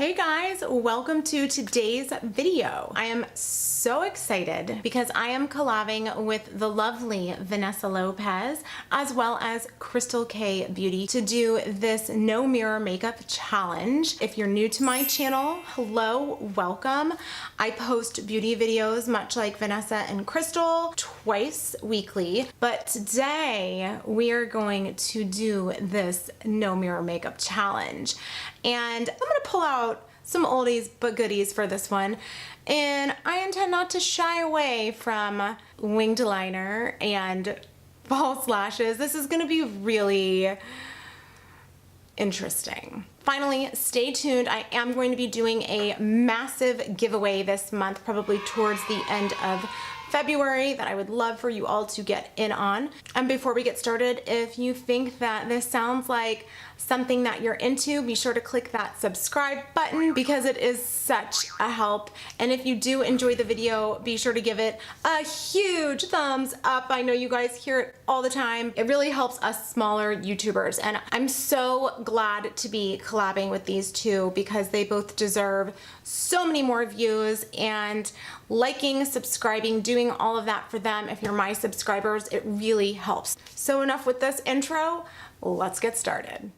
Hey guys, welcome to today's video. I am so excited because I am collabing with the lovely Vanessa Lopez as well as Krystal Kay Beauty to do this no mirror makeup challenge. If you're new to my channel, hello, welcome. I post beauty videos much like Vanessa and Krystal twice weekly, but today we are going to do this no mirror makeup challenge. And I'm gonna pull out some oldies but goodies for this one. And I intend not to shy away from winged liner and false lashes. This is gonna be really interesting. Finally, stay tuned. I am going to be doing a massive giveaway this month, probably towards the end of February, that I would love for you all to get in on. And before we get started, if you think that this sounds like something that you're into, be sure to click that subscribe button because it is such a help. And if you do enjoy the video, be sure to give it a huge thumbs up. I know you guys hear it all the time. It really helps us smaller YouTubers. And I'm so glad to be collabing with these two because they both deserve so many more views, and liking, subscribing, doing all of that for them. If you're my subscribers, it really helps. So enough with this intro, let's get started.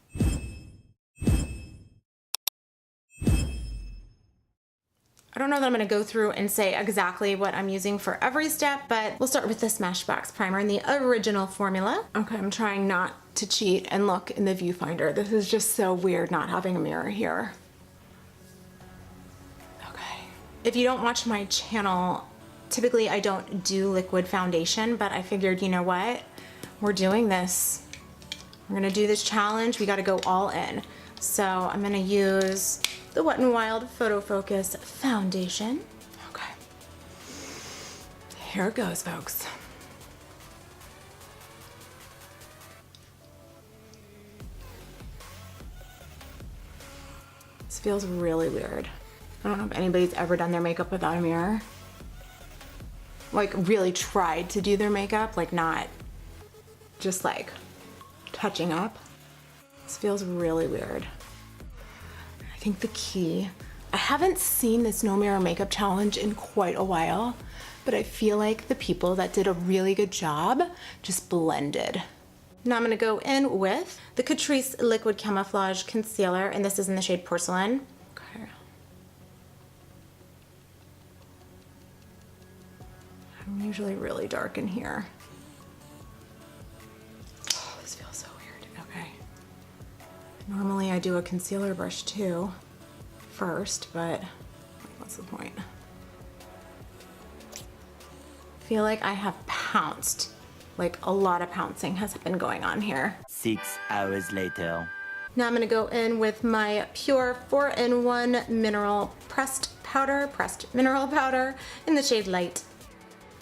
I don't know that I'm going to go through and say exactly what I'm using for every step, but we'll start with the Smashbox primer in the original formula. Okay, I'm trying not to cheat and look in the viewfinder. This is just so weird not having a mirror here. Okay. If you don't watch my channel, typically I don't do liquid foundation, but I figured, you know what? We're doing this. We're gonna do this challenge. We gotta go all in. So I'm gonna use the Wet n Wild Photo Focus foundation. Okay. Here it goes, folks. This feels really weird. I don't know if anybody's ever done their makeup without a mirror. Like really tried to do their makeup, like not just like touching up. This feels really weird. I think the key, I haven't seen this no mirror makeup challenge in quite a while, but I feel like the people that did a really good job just blended. Now I'm gonna go in with the Catrice Liquid Camouflage Concealer, and this is in the shade Porcelain. Okay. I'm usually really dark in here. This feels so weird. Okay. Normally I do a concealer brush too first, but what's the point? I feel like I have pounced. Like a lot of pouncing has been going on here. 6 hours later. Now I'm gonna go in with my Pure 4-in-1 Mineral Pressed Mineral Powder in the shade Light.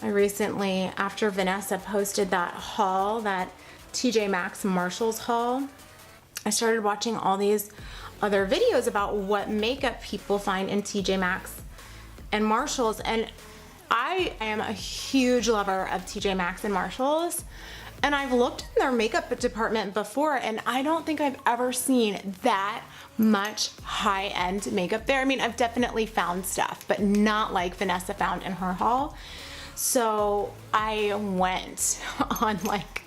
I recently, after Vanessa posted that haul, that TJ Maxx Marshalls haul, I started watching all these other videos about what makeup people find in TJ Maxx and Marshalls, and I am a huge lover of TJ Maxx and Marshalls, and I've looked in their makeup department before, and I don't think I've ever seen that much high-end makeup there. I mean, I've definitely found stuff, but not like Vanessa found in her haul. So I went on like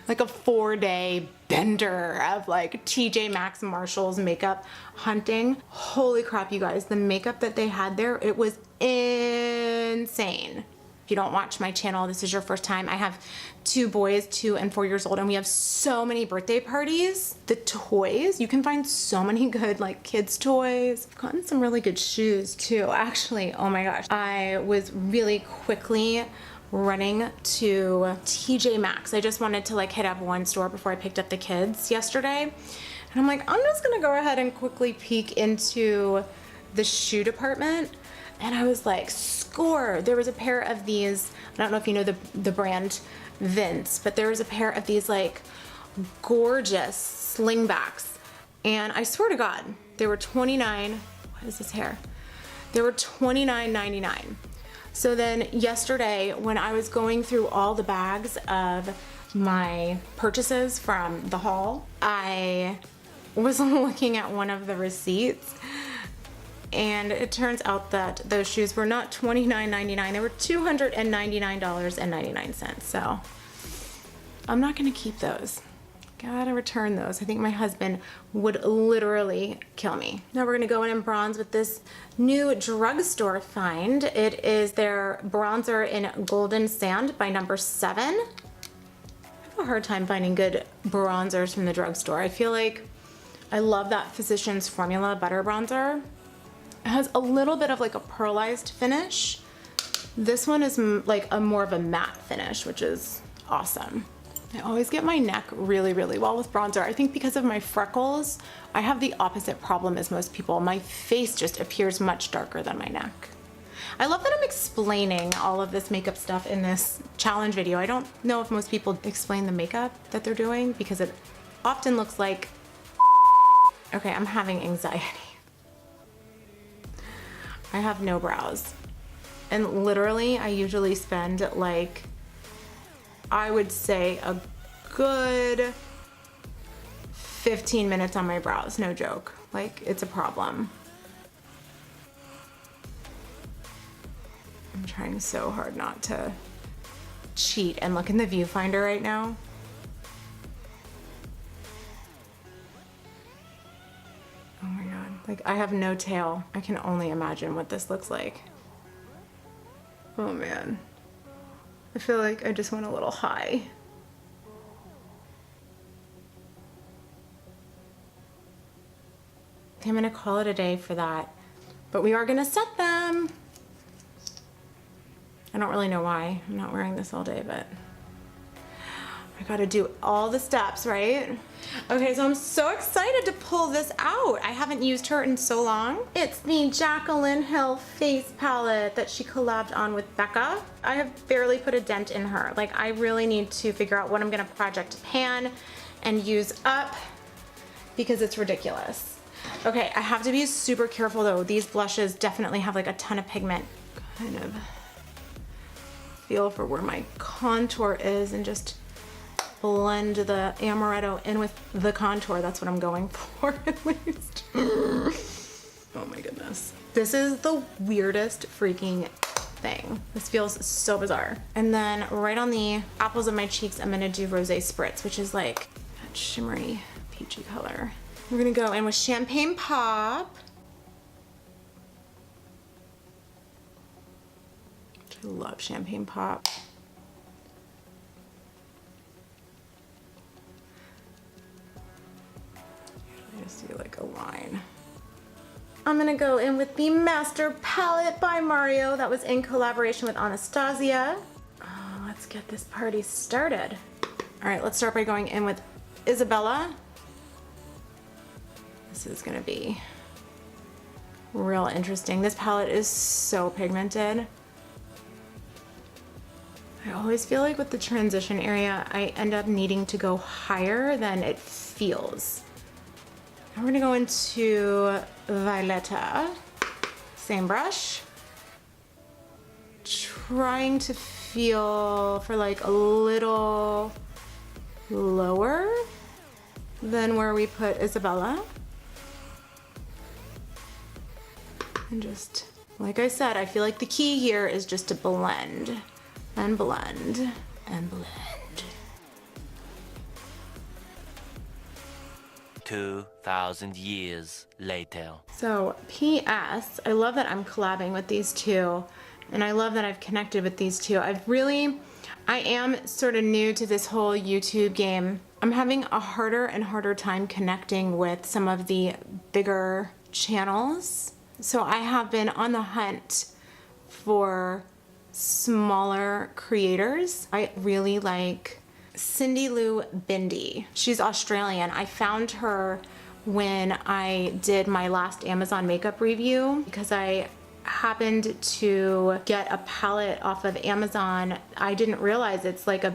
a 4-day bender of like TJ Maxx Marshalls makeup hunting. Holy crap, you guys, the makeup that they had there, it was insane. If you don't watch my channel, this is your first time. I have 2 boys, 2 and 4 years old, and we have so many birthday parties. The toys, you can find so many good like kids toys. I've gotten some really good shoes too. Actually, oh my gosh, I was really quickly running to TJ Maxx. I just wanted to like hit up one store before I picked up the kids yesterday. And I'm like, I'm just gonna go ahead and quickly peek into the shoe department. And I was like, score. There was a pair of these, I don't know if you know the brand Vince, but there was a pair of these like gorgeous slingbacks. And I swear to God, they were $29, what is this hair? They were $29.99. So then yesterday when I was going through all the bags of my purchases from the haul, I was looking at one of the receipts And it turns out that those shoes were not $29.99, they were $299.99. So I'm not gonna keep those. Gotta return those. I think my husband would literally kill me. Now we're gonna go in and bronze with this new drugstore find. It is their bronzer in Golden Sand by number 7. I have a hard time finding good bronzers from the drugstore. I feel like I love that Physicians Formula Butter Bronzer. It has a little bit of like a pearlized finish. This one is like a more of a matte finish, which is awesome. I always get my neck really, really well with bronzer. I think because of my freckles, I have the opposite problem as most people. My face just appears much darker than my neck. I love that I'm explaining all of this makeup stuff in this challenge video. I don't know if most people explain the makeup that they're doing because it often looks like, okay, I'm having anxiety. I have no brows. And literally, I usually spend like, I would say a good 15 minutes on my brows, no joke. Like, it's a problem. I'm trying so hard not to cheat and look in the viewfinder right now. Oh my God, like I have no tail. I can only imagine what this looks like. Oh man. I feel like I just went a little high. Okay, I'm gonna call it a day for that, but we are gonna set them. I don't really know why. I'm not wearing this all day, but I gotta do all the steps, right? Okay, so I'm so excited to pull this out. I haven't used her in so long. It's the Jaclyn Hill face palette that she collabed on with Becca. I have barely put a dent in her. Like, I really need to figure out what I'm gonna project pan and use up because it's ridiculous. Okay, I have to be super careful though. These blushes definitely have like a ton of pigment. Kind of feel for where my contour is and just blend the amaretto in with the contour. That's what I'm going for at least. Oh my goodness. This is the weirdest freaking thing. This feels so bizarre. And then right on the apples of my cheeks, I'm gonna do Rosé Spritz, which is like that shimmery peachy color. We're gonna go in with Champagne Pop. I love Champagne Pop. I just see like a line. I'm gonna go in with the Master Palette by Mario that was in collaboration with Anastasia. Oh, let's get this party started. All right, let's start by going in with Isabella. This is gonna be real interesting. This palette is so pigmented. I always feel like with the transition area, I end up needing to go higher than it feels. Now we're gonna go into Violetta. Same brush. Trying to feel for like a little lower than where we put Isabella. And just, like I said, I feel like the key here is just to blend and blend and blend. 2,000 years later. So, P.S. I love that I'm collabing with these two, and I love that I've connected with these two. I am sort of new to this whole YouTube game. I'm having a harder and harder time connecting with some of the bigger channels. So I have been on the hunt for smaller creators. I really like Cindy Lou Bindi. She's Australian. I found her when I did my last Amazon makeup review because I happened to get a palette off of Amazon. I didn't realize it's like I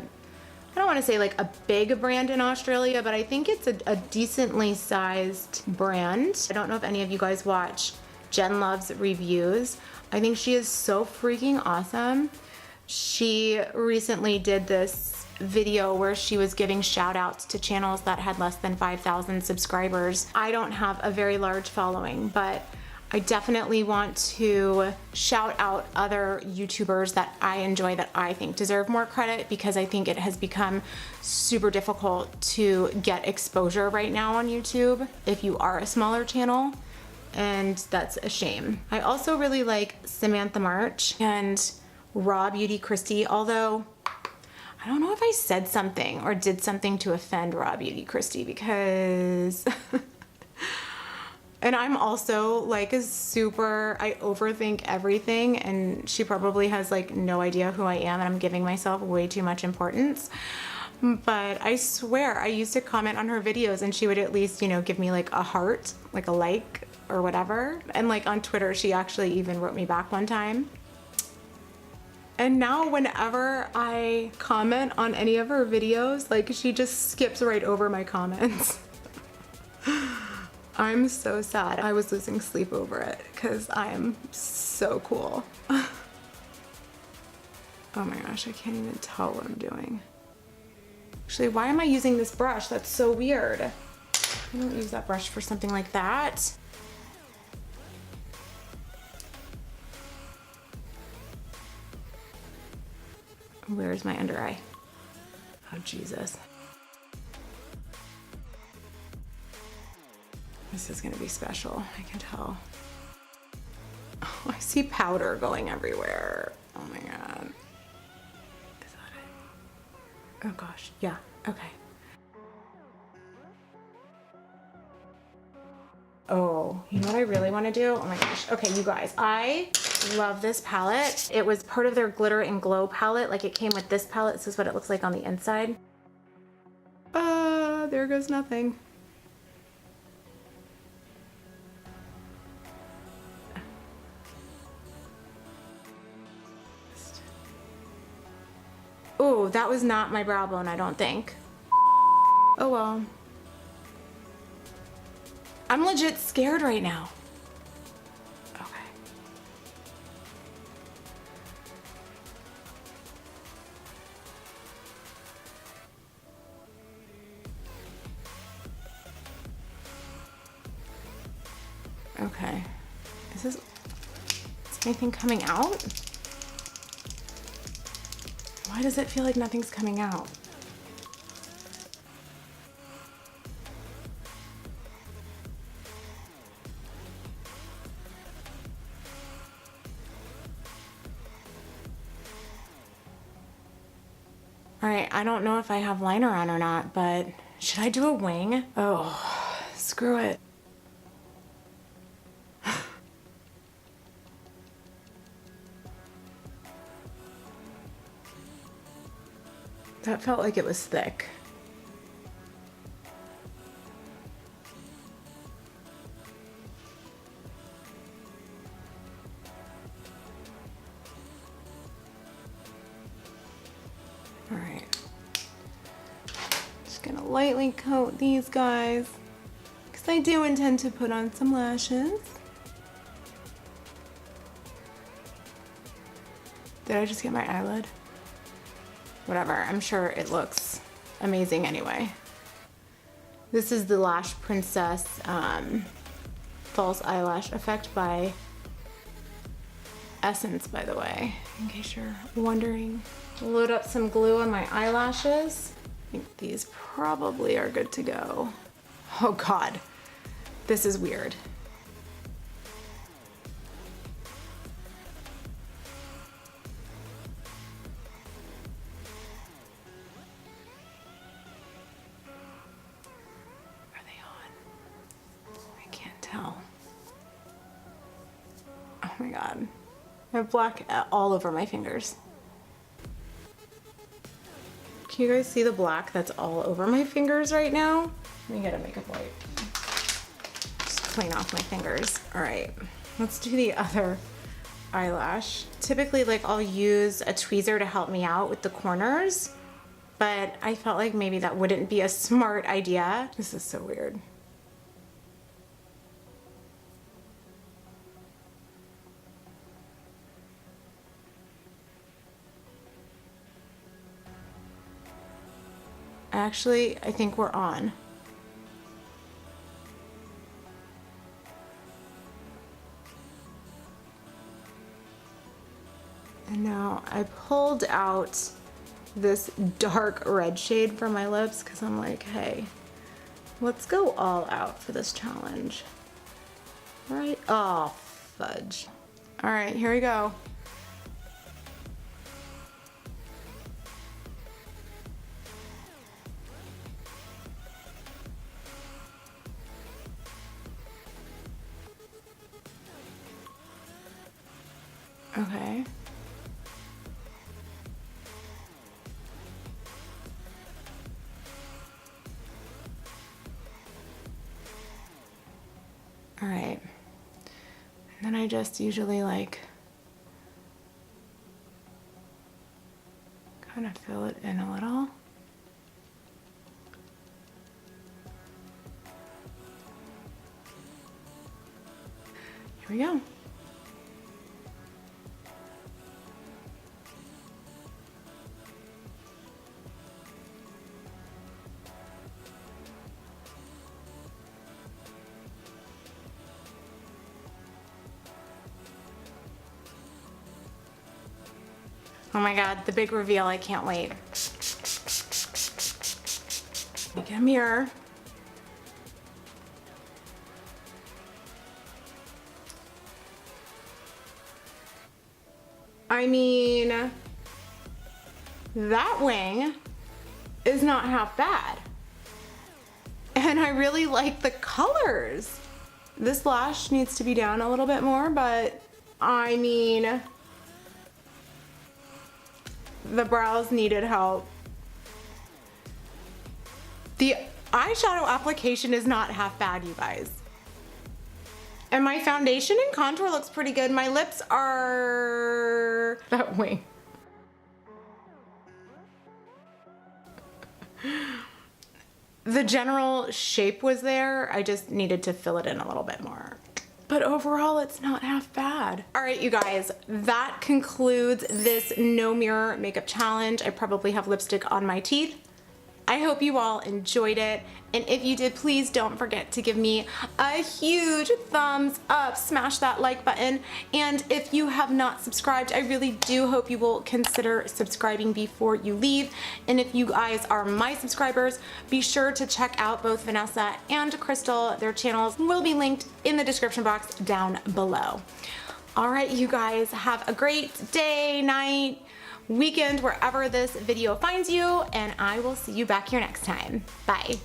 don't want to say like a big brand in Australia, but I think it's a decently sized brand. I don't know if any of you guys watch Jen Love's reviews. I think she is so freaking awesome. She recently did this video where she was giving shout outs to channels that had less than 5,000 subscribers. I don't have a very large following, but I definitely want to shout out other YouTubers that I enjoy that I think deserve more credit, because I think it has become super difficult to get exposure right now on YouTube if you are a smaller channel, and that's a shame. I also really like Samantha March and Raw Beauty Christy, although I don't know if I said something or did something to offend Raw Beauty Christy, because and I'm also like I overthink everything, and she probably has like no idea who I am, and I'm giving myself way too much importance. But I swear I used to comment on her videos and she would at least, you know, give me like a heart, like a like or whatever. And like on Twitter, she actually even wrote me back one time. And now whenever I comment on any of her videos, like she just skips right over my comments. I'm so sad. I was losing sleep over it because I am so cool. Oh my gosh, I can't even tell what I'm doing. Actually, why am I using this brush? That's so weird. I don't use that brush for something like that. Where's my under eye? Oh, Jesus. This is gonna be special, I can tell. Oh, I see powder going everywhere. Oh my God. Is that it? Oh gosh, yeah, okay. Oh, you know what I really wanna do? Oh my gosh. Okay, you guys, I love this palette. It was part of their Glitter and Glow palette. Like it came with this palette. This is what it looks like on the inside. There goes nothing. Oh, that was not my brow bone, I don't think. Oh well. I'm legit scared right now. Okay. Okay. Is anything coming out? Why does it feel like nothing's coming out? All right, I don't know if I have liner on or not, but should I do a wing? Oh, screw it. That felt like it was thick. All right. Just gonna lightly coat these guys because I do intend to put on some lashes. Did I just get my eyelid? Whatever, I'm sure it looks amazing anyway. This is the Lash Princess False Eyelash Effect by Essence, by the way, in case you're wondering. Load up some glue on my eyelashes. I think these probably are good to go. Oh God, this is weird. Oh my God. I have black all over my fingers. Can you guys see the black that's all over my fingers right now? Let me get a makeup wipe. Just clean off my fingers. All right, let's do the other eyelash. Typically, like I'll use a tweezer to help me out with the corners, but I felt like maybe that wouldn't be a smart idea. This is so weird. Actually, I think we're on. And now I pulled out this dark red shade from my lips because I'm like, hey, let's go all out for this challenge. All right, oh, fudge. All right, here we go. Okay. All right. And then I just usually like kind of fill it in a little. Here we go. Oh my God, the big reveal, I can't wait. Get a mirror. I mean, that wing is not half bad. And I really like the colors. This lash needs to be down a little bit more, but I mean, the brows needed help. The eyeshadow application is not half bad, you guys. And my foundation and contour looks pretty good. My lips are that way. The general shape was there. I just needed to fill it in a little bit more. But overall, it's not half bad. All right, you guys, that concludes this no mirror makeup challenge. I probably have lipstick on my teeth. I hope you all enjoyed it. And if you did, please don't forget to give me a huge thumbs up. Smash that like button. And if you have not subscribed, I really do hope you will consider subscribing before you leave. And if you guys are my subscribers, be sure to check out both Vanessa and Krystal. Their channels will be linked in the description box down below. All right, you guys, have a great day, night, weekend, wherever this video finds you, and I will see you back here next time. Bye.